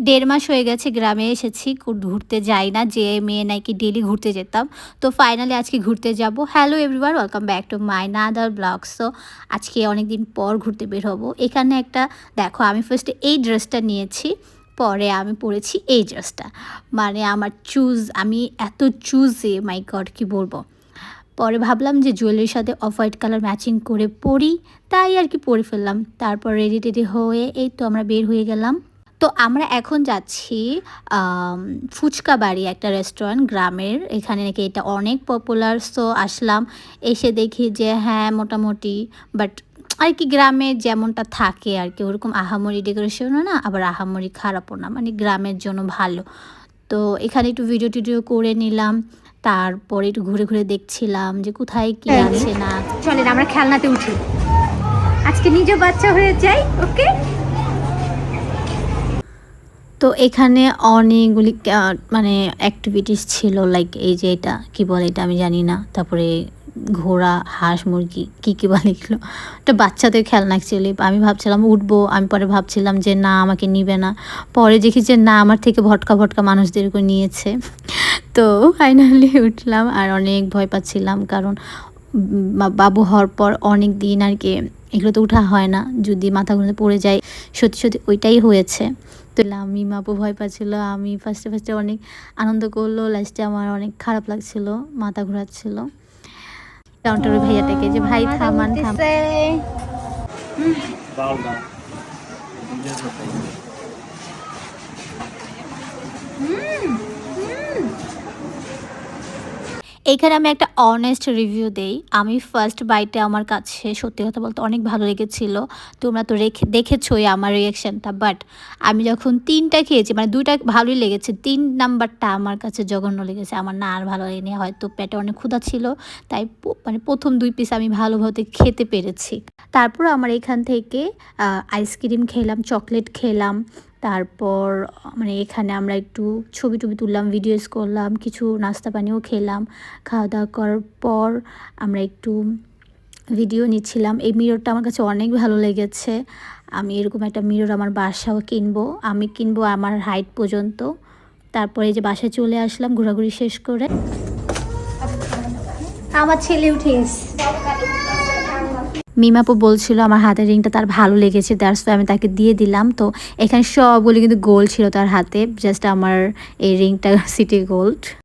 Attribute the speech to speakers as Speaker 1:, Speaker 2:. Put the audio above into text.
Speaker 1: 1.5 মাস হয়ে গেছে গ্রামে এসেছি, ঘুরতে যাই না, যে মেয়ে নাকি ডেইলি ঘুরতে যেতাম। তো ফাইনালি আজকে ঘুরতে যাব। Hello everyone, welcome back to my another blog. So আজকে অনেকদিন পর ঘুরতে বের হবো। এখানে একটা দেখো, আমি ফার্স্টে এই ড্রেসটা নিয়েছি, পরে আমি পরেছি এই ড্রেসটা। মানে আমার আমি এত চুজে, মাই গড কী বলবো। পরে ভাবলাম যে জুয়েলারির সাথে অফ হোয়াইট কালার ম্যাচিং করে পরি, তাই আর কি পরে ফেললাম। তারপর রেডি টেডি হয়ে এই তো আমরা বের হয়ে গেলাম। তো আমরা এখন যাচ্ছি ফুচকা বাড়ি, একটা রেস্টুরেন্ট গ্রামের, এখানে নাকি এটা অনেক পপুলার। সো আসলাম, এসে দেখি যে হ্যাঁ মোটামুটি, বাট আর কি গ্রামে যেমনটা থাকে আর কি, ওরকম আহামরি ডেকোরেশনও না, আবার আহামরি খারাপও না, মানে গ্রামের জন্য ভালো। তো এখানে একটু ভিডিও টিডিও করে নিলাম, তারপরে একটু ঘুরে ঘুরে দেখছিলাম যে কোথায় কি আছে না।
Speaker 2: চলেন আমরা খেলনাতে উঠি, আজকে নিজে বাচ্চা হয়ে যাই। ওকে,
Speaker 1: তো এখানে অনেকগুলি মানে অ্যাক্টিভিটিস ছিল, লাইক এই যে এটা কি বলে, এটা আমি জানি না। তারপরে ঘোড়া, হাঁস, মুরগি, কী বলে এগুলো, একটা বাচ্চাদের খেলনা অ্যাকচুয়ালি। আমি ভাবছিলাম উঠবো, আমি পরে ভাবছিলাম যে না আমাকে নিবে না, পরে দেখি যে না আমার থেকে ভটকা ভটকা মানুষদেরকে নিয়েছে। তো ফাইনালি উঠলাম, আর অনেক ভয় পাচ্ছিলাম, কারণ বাবু হওয়ার পর অনেক দিন আর কি এগুলো তো উঠা হয় না, যদি মাথা ঘুরে পড়ে যায়। সত্যি সত্যি ওইটাই হয়েছে। তো আমি মাপু ভয় পাচ্ছিল, আমি ফার্স্টে অনেক আনন্দ করলো, লাস্টে আমার অনেক খারাপ লাগছিল, মাথা ঘোরাচ্ছিল। কাউন্টারের ভাইয়াটাকে যে ভাই থামান থাম। এইখানে আমি একটা অনেস্ট রিভিউ দেই। আমি ফার্স্ট বাইটে আমার কাছে সত্যি কথা বলতে অনেক ভালো লেগেছিল। তোমরা তো দেখেছোই আমার রিয়াকশানটা। বাট আমি যখন 3টা খেয়েছি, মানে 2টা ভালোই লেগেছে, 3 নাম্বারটা আমার কাছে জঘন্য লেগেছে। আমার না আর ভালো লাগেনি, হয়তো পেটে অনেক ক্ষুধা ছিল, তাই মানে প্রথম 2 পিস আমি ভালোভাবে খেতে পেরেছি। তারপর আমার এখান থেকে আইসক্রিম খেলাম, চকলেট খেলাম। তারপর মানে এখানে আমরা একটু ছবি টবি তুললাম, ভিডিওস করলাম, কিছু নাস্তা পানিও খেলাম। খাওয়া দাওয়া করার পর আমরা একটু ভিডিও নিচ্ছিলাম। এই মিররটা আমার কাছে অনেক ভালো লেগেছে। আমি এরকম একটা মিরর আমার বাসাও কিনবো, আমি কিনবো আমার হাইট পর্যন্ত। তারপরে যে বাসায় চলে আসলাম ঘোরাঘুরি শেষ করে।
Speaker 2: আমার ছেলে উঠিস।
Speaker 1: মিমাপু বলছিল আমার হাতের রিংটা তার ভালো লেগেছে, দ্যাটস ওয়াই আমি তাকে দিয়ে দিলাম। তো এখানে সবগুলি কিন্তু গোল্ড ছিল তার হাতে, জাস্ট আমার এই রিংটা সিটি গোল্ড।